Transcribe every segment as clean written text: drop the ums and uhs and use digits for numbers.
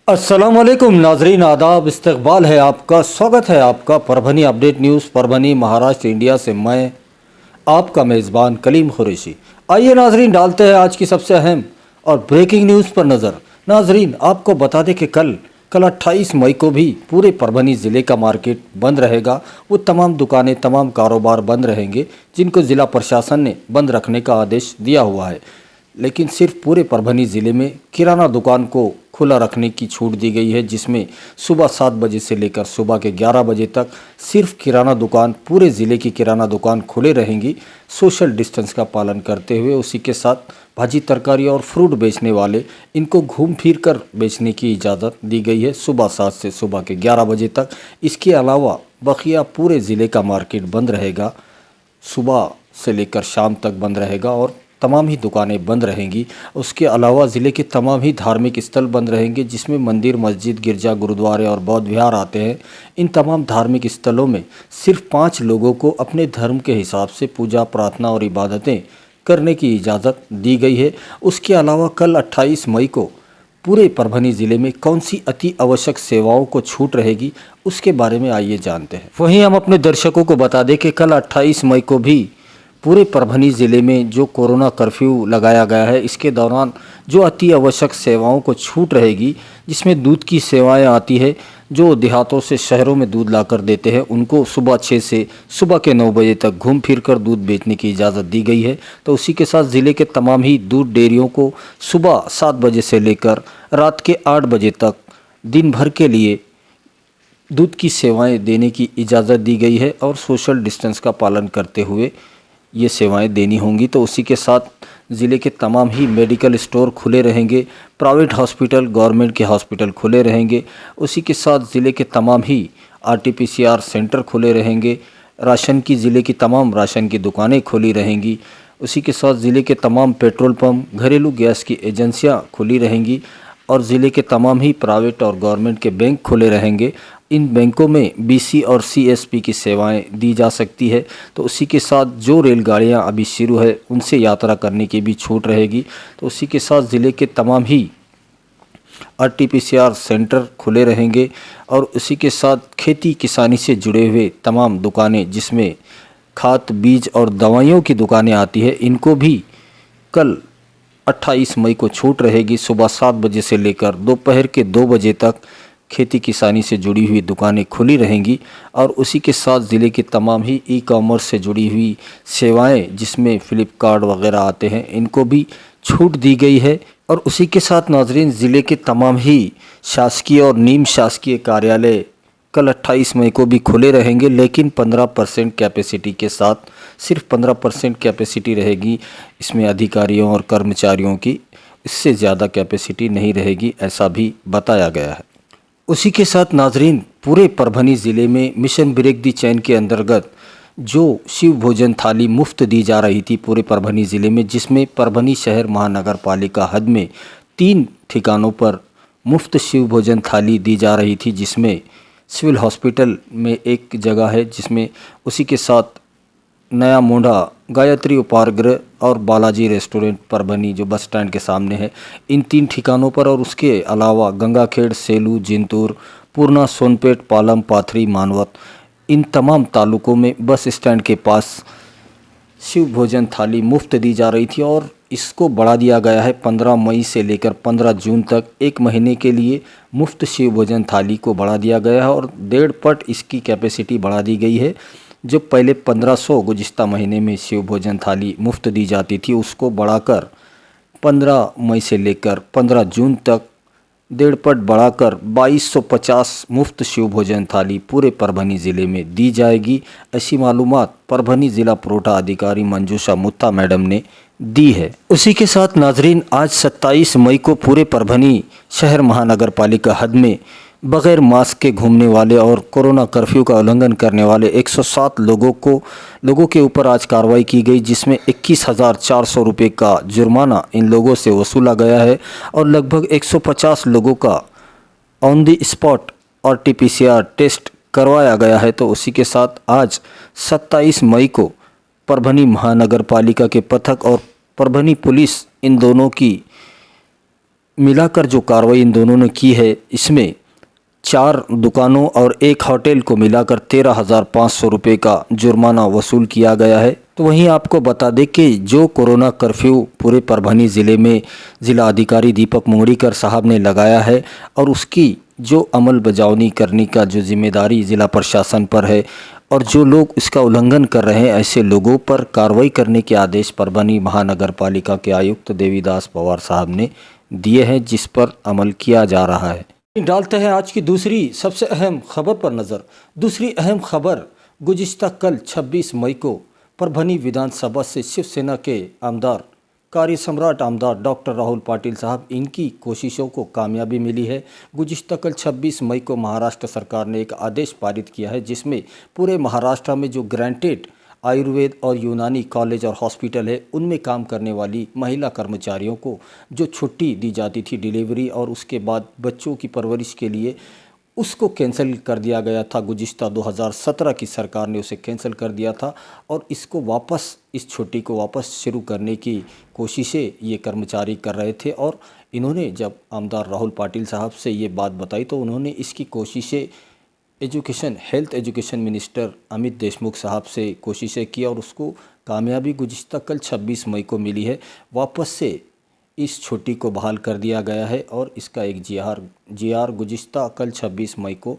अस्सलामुअलैकुम नाजरीन, आदाब, इस्तकबाल है आपका, स्वागत है आपका Parbhani update news Parbhani Maharashtra India से। मैं आपका मेज़बान कलीम कुरैशी। आइए नाजरीन, डालते हैं आज की सबसे अहम और ब्रेकिंग न्यूज़ पर नज़र। नाजरीन, आपको बता दें कि कल 28 मई को भी पूरे परभनी ज़िले का मार्केट बंद रहेगा। वो तमाम दुकानें, तमाम कारोबार बंद रहेंगे जिनको ज़िला प्रशासन ने बंद रखने का आदेश दिया हुआ है। लेकिन सिर्फ पूरे परभनी ज़िले में किराना दुकान को खुला रखने की छूट दी गई है, जिसमें सुबह 7 बजे से लेकर सुबह के 11 बजे तक सिर्फ किराना दुकान, पूरे ज़िले की किराना दुकान खुले रहेंगी सोशल डिस्टेंस का पालन करते हुए। उसी के साथ भाजी, तरकारी और फ्रूट बेचने वाले, इनको घूम फिर कर बेचने की इजाज़त दी गई है सुबह 7 से सुबह के 11 बजे तक। इसके अलावा बकिया पूरे ज़िले का मार्केट बंद रहेगा, सुबह से लेकर शाम तक बंद रहेगा और तमाम ही दुकानें बंद रहेंगी। उसके अलावा ज़िले के तमाम ही धार्मिक स्थल बंद रहेंगे, जिसमें मंदिर, मस्जिद, गिरजा, गुरुद्वारे और बौद्ध विहार आते हैं। इन तमाम धार्मिक स्थलों में सिर्फ 5 लोगों को अपने धर्म के हिसाब से पूजा, प्रार्थना और इबादतें करने की इजाज़त दी गई है। उसके अलावा कल 28 मई को पूरे परभनी ज़िले में कौन सी अति आवश्यक सेवाओं को छूट रहेगी, उसके बारे में आइए जानते हैं। वहीं हम अपने दर्शकों को बता दें कि कल 28 मई को भी पूरे परभनी ज़िले में जो कोरोना कर्फ्यू लगाया गया है, इसके दौरान जो अति आवश्यक सेवाओं को छूट रहेगी, जिसमें दूध की सेवाएं आती है, जो देहातों से शहरों में दूध लाकर देते हैं, उनको सुबह 6 से सुबह के 9 बजे तक घूम फिर कर दूध बेचने की इजाज़त दी गई है। तो उसी के साथ ज़िले के तमाम ही दूध डेयरियों को सुबह 7 बजे से लेकर रात के 8 बजे तक दिन भर के लिए दूध की सेवाएँ देने की इजाज़त दी गई है और सोशल डिस्टेंस का पालन करते हुए ये सेवाएं देनी होंगी। तो उसी के साथ ज़िले के तमाम ही मेडिकल स्टोर खुले रहेंगे, प्राइवेट हॉस्पिटल, गवर्नमेंट के हॉस्पिटल खुले रहेंगे। उसी के साथ ज़िले के तमाम ही RT-PCR सेंटर खुले रहेंगे, राशन की ज़िले की तमाम राशन की दुकानें खुली रहेंगी। उसी के साथ ज़िले के तमाम पेट्रोल पंप, घरेलू गैस की एजेंसियां खुली रहेंगी और ज़िले के तमाम ही प्राइवेट और गवर्नमेंट के बैंक खुले रहेंगे। इन बैंकों में BC और CSP की सेवाएं दी जा सकती है। तो उसी के साथ जो रेलगाड़ियां अभी शुरू है, उनसे यात्रा करने की भी छूट रहेगी। तो उसी के साथ ज़िले के तमाम ही RT-PCR सेंटर खुले रहेंगे और उसी के साथ खेती किसानी से जुड़े हुए तमाम दुकानें, जिसमें खाद, बीज और दवाइयों की दुकानें आती है, इनको भी कल 28 मई को छूट रहेगी। सुबह 7 बजे से लेकर दोपहर के 2 बजे तक खेती किसानी से जुड़ी हुई दुकानें खुली रहेंगी और उसी के साथ ज़िले के तमाम ही ई-कॉमर्स से जुड़ी हुई सेवाएं, जिसमें फ्लिपकार्ट वगैरह आते हैं, इनको भी छूट दी गई है। और उसी के साथ नाजरीन, ज़िले के तमाम ही शासकीय और निम शासकीय कार्यालय कल 28 मई को भी खुले रहेंगे, लेकिन 15% कैपेसिटी के साथ। सिर्फ 15% कैपेसिटी रहेगी इसमें अधिकारियों और कर्मचारियों की, इससे ज़्यादा कैपेसिटी नहीं रहेगी, ऐसा भी बताया गया है। उसी के साथ नाजरीन, पूरे परभनी ज़िले में मिशन ब्रेक दी चैन के अंतर्गत जो शिव भोजन थाली मुफ्त दी जा रही थी पूरे परभनी ज़िले में, जिसमें परभनी शहर महानगर पालिका हद में 3 ठिकानों पर मुफ्त शिव भोजन थाली दी जा रही थी, जिसमें सिविल हॉस्पिटल में एक जगह है, जिसमें उसी के साथ नया मोंढा, गायत्री उपाहारगृह और बालाजी रेस्टोरेंट परभनी जो बस स्टैंड के सामने है, इन 3 ठिकानों पर। और उसके अलावा गंगाखेड़, सेलू, जिंतूर, पूर्णा, सोनपेट, पालम, पाथरी, मानवत, इन तमाम तालुकों में बस स्टैंड के पास शिव भोजन थाली मुफ्त दी जा रही थी और इसको बढ़ा दिया गया है 15 मई से लेकर 15 जून तक, 1 महीने के लिए मुफ्त शिव भोजन थाली को बढ़ा दिया गया है और 1.5 पट इसकी कैपेसिटी बढ़ा दी गई है। जो पहले 1500 गुज़िश्ता महीने में शिव भोजन थाली मुफ्त दी जाती थी, उसको बढ़ाकर 15 मई से लेकर 15 जून तक 1.5 पट बढ़ाकर 2250 मुफ्त शिव भोजन थाली पूरे परभनी ज़िले में दी जाएगी। ऐसी मालूमात परभनी ज़िला पुरवठा अधिकारी मंजूषा मुत्ता मैडम ने दी है। उसी के साथ नाजरीन, आज 27 मई को पूरे परभनी शहर महानगर पालिका हद में बग़ैर मास्क के घूमने वाले और कोरोना कर्फ्यू का उल्लंघन करने वाले 107 लोगों के ऊपर आज कार्रवाई की गई, जिसमें 21,400 रुपये का जुर्माना इन लोगों से वसूला गया है और लगभग 150 लोगों का on the spot RT-PCR test करवाया गया है। तो उसी के साथ आज 27 मई को परभनी महानगर पालिका के पथक और परभनी पुलिस इन दोनों की मिलाकर जो कार्रवाई इन दोनों ने की है, इसमें 4 दुकानों और एक होटल को मिलाकर 13,500 रुपये का जुर्माना वसूल किया गया है। तो वहीं आपको बता दें कि जो कोरोना कर्फ्यू पूरे परभनी ज़िले में ज़िला अधिकारी दीपक मुंगड़ीकर साहब ने लगाया है और उसकी जो अमल बजावनी करने का जो जिम्मेदारी ज़िला प्रशासन पर है और जो लोग इसका उल्लंघन कर रहे हैं ऐसे लोगों पर कार्रवाई करने के आदेश परभनी महानगर पालिका के आयुक्त देवीदास पवार साहब ने दिए हैं, जिस पर अमल किया जा रहा है। डालते हैं आज की दूसरी सबसे अहम खबर पर नज़र। दूसरी अहम खबर, गुज़िश्ता कल 26 मई को परभनी विधानसभा से शिवसेना के आमदार कार्य सम्राट आमदार डॉक्टर राहुल पाटिल साहब, इनकी कोशिशों को कामयाबी मिली है। गुज़िश्ता कल 26 मई को महाराष्ट्र सरकार ने एक आदेश पारित किया है जिसमें पूरे महाराष्ट्र में जो ग्रांटेड आयुर्वेद और यूनानी कॉलेज और हॉस्पिटल है उनमें काम करने वाली महिला कर्मचारियों को जो छुट्टी दी जाती थी डिलीवरी और उसके बाद बच्चों की परवरिश के लिए, उसको कैंसिल कर दिया गया था। गुज़िश्ता 2017 की सरकार ने उसे कैंसिल कर दिया था और इसको वापस, इस छुट्टी को वापस शुरू करने की कोशिशें ये कर्मचारी कर रहे थे। और इन्होंने जब आमदार राहुल पाटिल साहब से ये बात बताई तो उन्होंने इसकी कोशिशें health education minister Amit Deshmukh साहब से कोशिशें की और उसको कामयाबी गुज़िश्ता कल 26 मई को मिली है। वापस से इस छुट्टी को बहाल कर दिया गया है और इसका एक जीआर गुज़िश्ता कल 26 मई को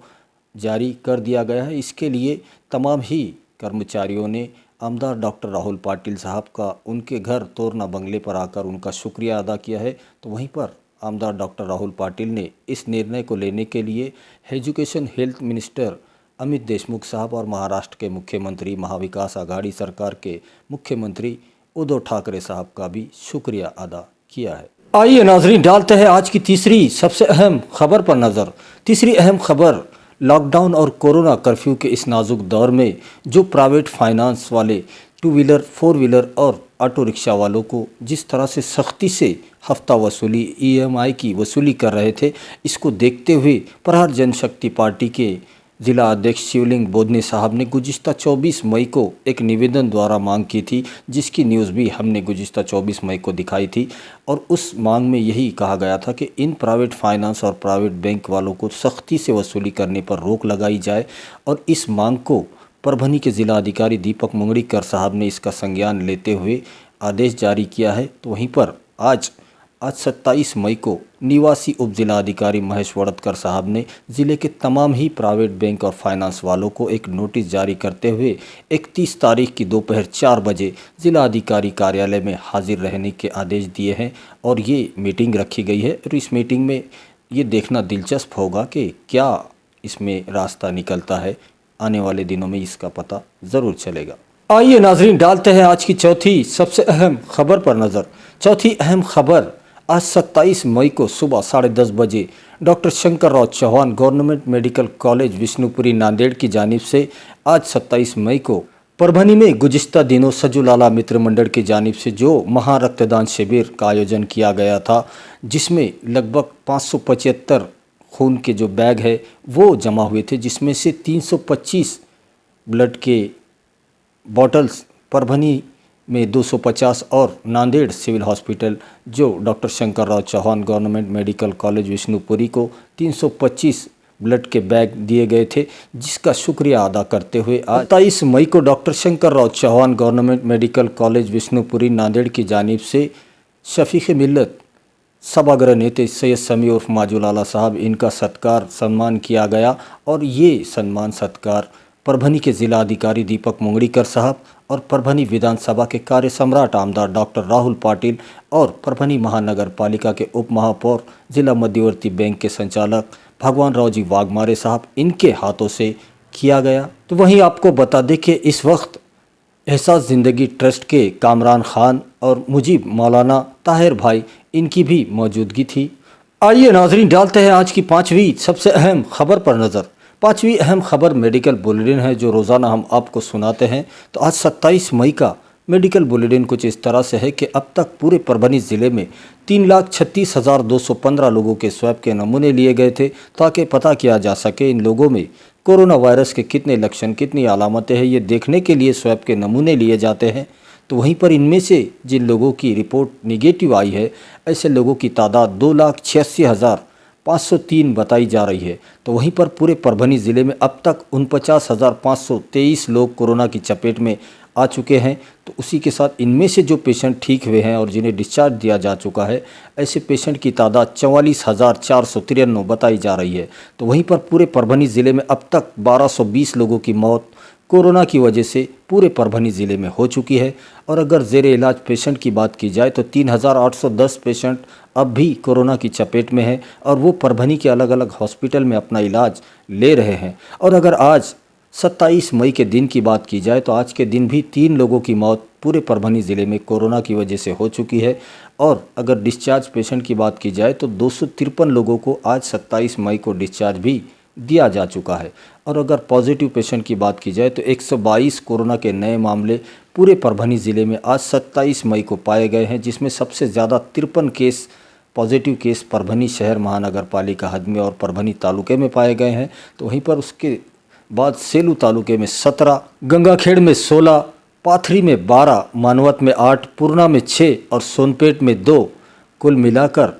जारी कर दिया गया है। इसके लिए तमाम ही कर्मचारियों ने आमदार डॉक्टर राहुल पाटिल साहब का उनके घर तोरना बंगले पर आकर उनका शुक्रिया अदा किया है। तो वहीं पर आमदार डॉक्टर राहुल पाटिल ने इस निर्णय को लेने के लिए education health minister Amit Deshmukh साहब और महाराष्ट्र के मुख्यमंत्री, महाविकास आघाड़ी सरकार के मुख्यमंत्री उद्धव ठाकरे साहब का भी शुक्रिया अदा किया है। आइए नाजरीन, डालते हैं आज की तीसरी सबसे अहम खबर पर नज़र। तीसरी अहम खबर, लॉकडाउन और कोरोना कर्फ्यू के इस नाजुक दौर में जो प्राइवेट फाइनेंस वाले 2 व्हीलर 4 व्हीलर और ऑटो रिक्शा वालों को जिस तरह से सख्ती से हफ्ता वसूली EMI की वसूली कर रहे थे, इसको देखते हुए प्रहार जनशक्ति पार्टी के ज़िला अध्यक्ष शिवलिंग बोधने साहब ने गुज़िश्ता 24 मई को एक निवेदन द्वारा मांग की थी, जिसकी न्यूज़ भी हमने गुज़िश्ता 24 मई को दिखाई थी। और उस मांग में यही कहा गया था कि इन प्राइवेट फाइनेंस और प्राइवेट बैंक वालों को सख्ती से वसूली करने पर रोक लगाई जाए। और इस मांग को परभनी के ज़िला अधिकारी दीपक मुंगड़ीकर साहब ने इसका संज्ञान लेते हुए आदेश जारी किया है। तो वहीं पर आज 27 मई को निवासी उप जिला अधिकारी महेश वड़तकर साहब ने ज़िले के तमाम ही प्राइवेट बैंक और फाइनेंस वालों को एक नोटिस जारी करते हुए 31 तारीख की दोपहर 4 बजे ज़िला अधिकारी कार्यालय में हाजिर रहने के आदेश दिए हैं। और ये मीटिंग रखी गई है और इस मीटिंग में ये देखना दिलचस्प होगा कि क्या इसमें रास्ता निकलता है। आने वाले दिनों में इसका पता ज़रूर चलेगा। आइए नाजरीन, डालते हैं आज की चौथी सबसे अहम खबर पर नज़र। चौथी अहम खबर, आज 27 मई को सुबह 10:30 बजे doctor Shankarrao Chavan government medical college Vishnupuri Nanded की जानिब से आज 27 मई को परभनी में गुज़िश्ता दिनों सजुलाला मित्र मंडल की जानिब से जो महा रक्तदान शिविर का आयोजन किया गया था, जिसमें लगभग 575 खून के जो बैग है वो जमा हुए थे, जिसमें से 325 ब्लड के बॉटल्स परभनी में 250 और नांदेड़ सिविल हॉस्पिटल जो doctor Shankarrao Chavan government medical college Vishnupuri को 325 ब्लड के बैग दिए गए थे, जिसका शुक्रिया अदा करते हुए आज 27 मई को doctor Shankarrao Chavan government medical college Vishnupuri Nanded की जानिब से शफीक मिल्लत सभागृह नेता सैयद समी उर्फ माजुलाला साहब, इनका सत्कार सम्मान किया गया। और ये सम्मान सत्कार परभनी के ज़िला अधिकारी दीपक मुंगड़ीकर साहब और परभनी विधानसभा के कार्य सम्राट आमदार डॉक्टर राहुल पाटिल और परभनी महानगर पालिका के उप महापौर ज़िला मध्यवर्ती बैंक के संचालक भगवान राव जी वाघमारे साहब, इनके हाथों से किया गया। तो वहीं आपको बता दें कि इस वक्त एहसास ज़िंदगी ट्रस्ट के कामरान खान और मुजीब मौलाना ताहिर भाई, इनकी भी मौजूदगी थी। आइए नाजरीन, डालते हैं आज की पाँचवीं सबसे अहम खबर पर नज़र। पाँचवीं अहम खबर मेडिकल बुलेटिन है जो रोज़ाना हम आपको सुनाते हैं। तो आज 27 मई का मेडिकल बुलेटिन कुछ इस तरह से है कि अब तक पूरे परभनी ज़िले में 3,36,215 लोगों के स्वैब के नमूने लिए गए थे, ताकि पता किया जा सके इन लोगों में कोरोना वायरस के कितने लक्षण, कितनी अलामतें हैं। ये देखने के लिए स्वैब के नमूने लिए जाते हैं। तो वहीं पर इनमें से जिन लोगों की रिपोर्ट निगेटिव आई है, ऐसे लोगों की तादाद 2,86,503 बताई जा रही है। तो वहीं पर पूरे परभनी ज़िले में अब तक 49,523 लोग कोरोना की चपेट में आ चुके हैं। तो उसी के साथ इनमें से जो पेशेंट ठीक हुए हैं और जिन्हें डिस्चार्ज दिया जा चुका है, ऐसे पेशेंट की तादाद 44,493 बताई जा रही है। तो वहीं पर पूरे परभनी ज़िले में अब तक 1220 लोगों की मौत कोरोना की वजह से पूरे परभनी ज़िले में हो चुकी है। और अगर ज़ेरे इलाज पेशेंट की बात की जाए तो 3,810 पेशेंट अब भी कोरोना की चपेट में हैं और वो परभनी के अलग अलग हॉस्पिटल में अपना इलाज ले रहे हैं। और अगर आज 27 मई के दिन की बात की जाए तो आज के दिन भी 3 लोगों की मौत पूरे परभनी ज़िले में कोरोना की वजह से हो चुकी है। और अगर डिस्चार्ज पेशेंट की बात की जाए तो 253 लोगों को आज 27 मई को डिस्चार्ज भी दिया जा चुका है। और अगर पॉजिटिव पेशेंट की बात की जाए तो 122 कोरोना के नए मामले पूरे परभनी ज़िले में आज 27 मई को पाए गए हैं, जिसमें सबसे ज़्यादा 53 केस पॉजिटिव केस परभनी शहर महानगर पालिका हद में और परभनी तालुके में पाए गए हैं। तो वहीं पर उसके बाद सेलू तालुके में 17, गंगाखेड़ में 16, पाथरी में 12, मानवत में 8, पूर्णा में 6 और सोनपेट में 2, कुल मिलाकर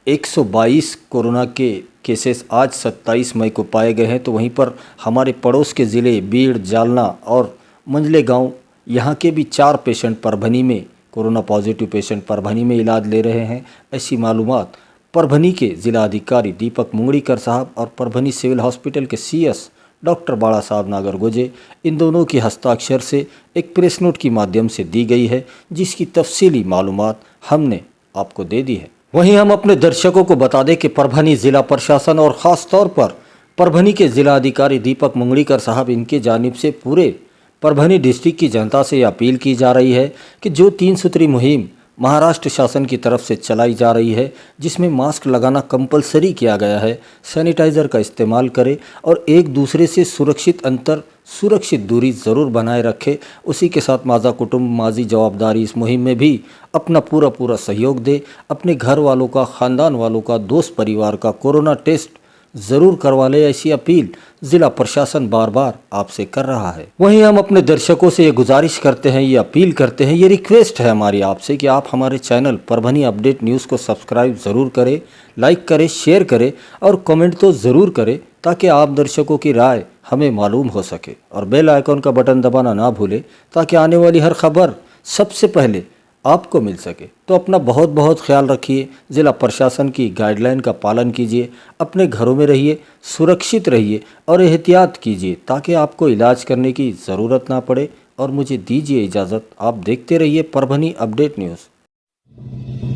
122 कोरोना के केसेस आज 27 मई को पाए गए हैं। तो वहीं पर हमारे पड़ोस के ज़िले बीड़, जालना और मंझले गांव, यहाँ के भी 4 पेशेंट परभनी में कोरोना पॉजिटिव पेशेंट परभनी में इलाज ले रहे हैं। ऐसी मालूमात परभनी के ज़िला अधिकारी दीपक मुंगड़ीकर साहब और परभनी सिविल हॉस्पिटल के CS डॉक्टर बाड़ा साहब नागरगोजे, इन दोनों के हस्ताक्षर से एक प्रेस नोट के माध्यम से दी गई है, जिसकी तफसीली मालूमात हमने आपको दे दी है। वहीं हम अपने दर्शकों को बता दें कि परभनी ज़िला प्रशासन और ख़ास तौर पर परभनी के ज़िला अधिकारी दीपक मुंगड़ीकर साहब, इनके जानिब से पूरे परभनी डिस्ट्रिक्ट की जनता से अपील की जा रही है कि जो 3 सूत्री मुहिम महाराष्ट्र शासन की तरफ से चलाई जा रही है, जिसमें मास्क लगाना कंपलसरी किया गया है, सैनिटाइज़र का इस्तेमाल करें और एक दूसरे से सुरक्षित अंतर, सुरक्षित दूरी ज़रूर बनाए रखें। उसी के साथ माज़ा कुटुंब माजी जवाबदारी इस मुहिम में भी अपना पूरा सहयोग दे। अपने घर वालों का, ख़ानदान वालों का, दोस्त परिवार का कोरोना टेस्ट ज़रूर करवा ले, ऐसी अपील ज़िला प्रशासन बार बार आपसे कर रहा है। वहीं हम अपने दर्शकों से ये गुजारिश करते हैं, ये अपील करते हैं, ये रिक्वेस्ट है हमारी आपसे कि आप हमारे चैनल परभनी अपडेट न्यूज़ को सब्सक्राइब ज़रूर करें, लाइक करें, शेयर करें और कमेंट तो ज़रूर करें, ताकि आप दर्शकों की राय हमें मालूम हो सके। और बेल आइकॉन का बटन दबाना ना भूलें, ताकि आने वाली हर खबर सबसे पहले आपको मिल सके। तो अपना बहुत बहुत ख्याल रखिए, ज़िला प्रशासन की गाइडलाइन का पालन कीजिए, अपने घरों में रहिए, सुरक्षित रहिए और एहतियात कीजिए, ताकि आपको इलाज करने की ज़रूरत ना पड़े। और मुझे दीजिए इजाज़त, आप देखते रहिए परभनी अपडेट न्यूज़।